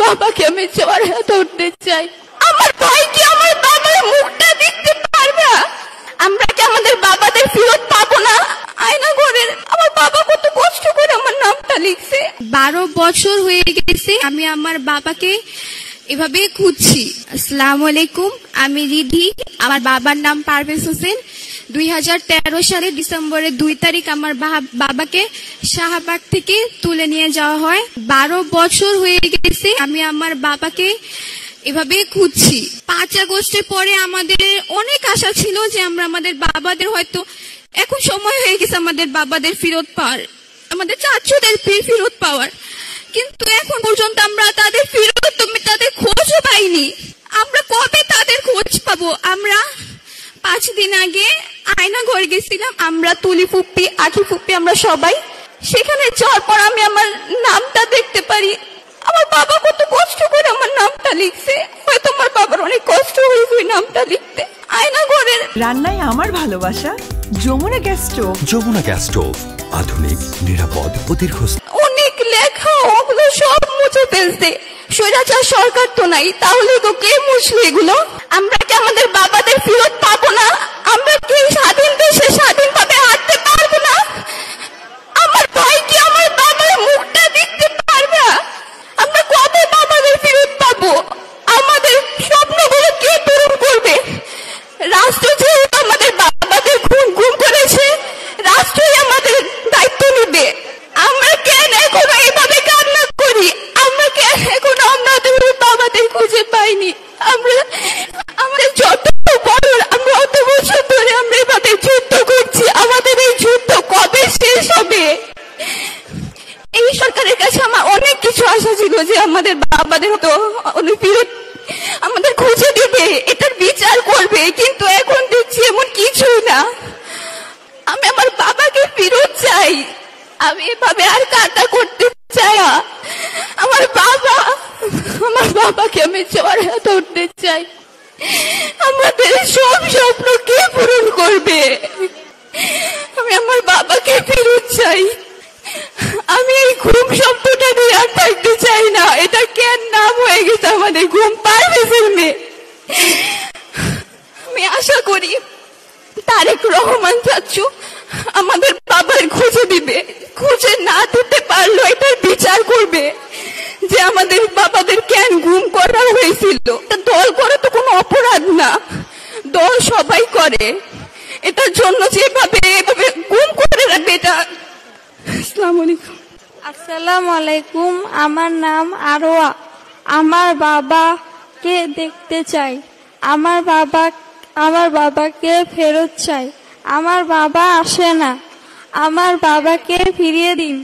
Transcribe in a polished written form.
বাবাকে আমি জড়িয়ে ধরতে চাই। আমার ভাই কি আমার বাবার মুখটা দেখতে পারবে? আমরা কি আমাদের বাবাদের ফেরত পাবো না? আয়না ঘরের আমার বাবা কত কষ্ট করে আমার নামটা লিখছে। 12 বছর হয়ে গেছে আমি আমার বাবাকে এভাবে খুঁজছি। আসসালামু আলাইকুম, আমি রিধি। আমার বাবার নাম পারভেজ হোসেন। 2013 সালে ডিসেম্বরের 2 তারিখ আমার বাবাকে শাহবাগ থেকে তুলে নিয়ে যাওয়া হয়। 12 বছর হয়ে গেছে আমি আমার বাবাকে এভাবে খুঁজছি। 5 আগস্টের পরে আমাদের অনেক আশা ছিল যে আমরা আমাদের বাবাদের হয়তো এখন সময় হয়ে গেছে আমাদের বাবাদের ফেরত পাওয়ার, আমাদের চাচুদের ফেরত পাওয়ার, কিন্তু এখন পর্যন্ত আমরা তাদের তাদের খোঁজও পাইনি। আমরা কবে তাদের খোঁজ পাবো? আমরা 5 দিন আগে আয়না ঘর গেছিলাম, আমরা তুলি ফুপ্পি, আখি ফুপ্পি, আমরা সবাই। সেখানে যাওয়ার পর আমি আমার নামটা দেখতে পারি। আমার বাবা কত কষ্ট করে আমার নামটা লিখছে। হয়তো আমার বাবার অনেক কষ্ট হয়েছে ওই নামটা লিখতে। আয়না ঘরের রান্নায় আমার ভালোবাসা Jamuna gas stove. Jamuna gas stove, আধুনিক, নিরাপদ ও দীর্ঘস্থায়ী। অনেক লেখা ওগুলো সব মুছে ফেলছে। স্বৈরাচার সরকার তো নাই, তাহলে তো কে মুছবে এগুলো? আমরা কি আমাদের বাবাদের ফেরত পাবো না? আমরা কি স্বাধীন দেশে স্বাধীনভাবে হাঁটতে পারবো না? আমার ভাই কি আমার বাবার মুখটা দেখতে পারবে? আমরা কবে বাবাদের ফেরত পাবো? আমাদের স্বপ্নগুলো কে পূরণ করবে? রাষ্ট্র যেহেতু আমাদের বাবাদের গুম করেছে, রাষ্ট্রই আমাদের দায়িত্ব নেবে। আমরা কেন এখনো এইভাবে কান্না করি? আমরা কেন এখনো আমাদের বাবাদের খুঁজে পাইনি? আমরা আমাদের যত বড়, আমরা অত বছর ধরে আমরা এভাবে যুদ্ধ করছি। আমাদের এই যুদ্ধ কবে শেষ হবে? এই সরকারের কাছে আমার অনেক কিছু আশা ছিল যে আমাদের বাবাদের তো ফেরত আমাদের খুঁজে দিবে, এটার বিচার করবে, কিন্তু এখন দেখছি এমন কিছু না। আমি আমার বাবাকে ফেরত চাই। আমি এভাবে আর কান্না করতে চাই না। আমার বাবাকে আমি জড়িয়ে ধরতে চাই। আমাদের সব স্বপ্ন কে পূরণ করবে? আমি আমার বাবাকে ফেরত চাই। আমি এই ঘুম শব্দটা নিয়ে আর থাকতে চাই না। এটা কেন নাম হয়ে গেছে আমাদের ঘুম পারভেজের মেয়ে। আমি আশা করি তারেক রহমান চাচু আমাদের বাবার খুঁজে দিবে। খুঁজে না দিতে পারলো এটার বিচার করবে যে আমাদের বাবাদের কেন গুম করা হয়েছিল। দল করা তো কোনো অপরাধ না, দল সবাই করে। এটার জন্য যেভাবে এভাবে গুম করে রাখবে এটা। আসসালামু আলাইকুম। আসসালামু আলাইকুম, আমার নাম আরোয়া। আমার বাবাকে দেখতে চাই। আমার বাবাকে ফেরত চাই। আমার বাবা আসে না, আমার বাবাকে ফিরিয়ে দিন।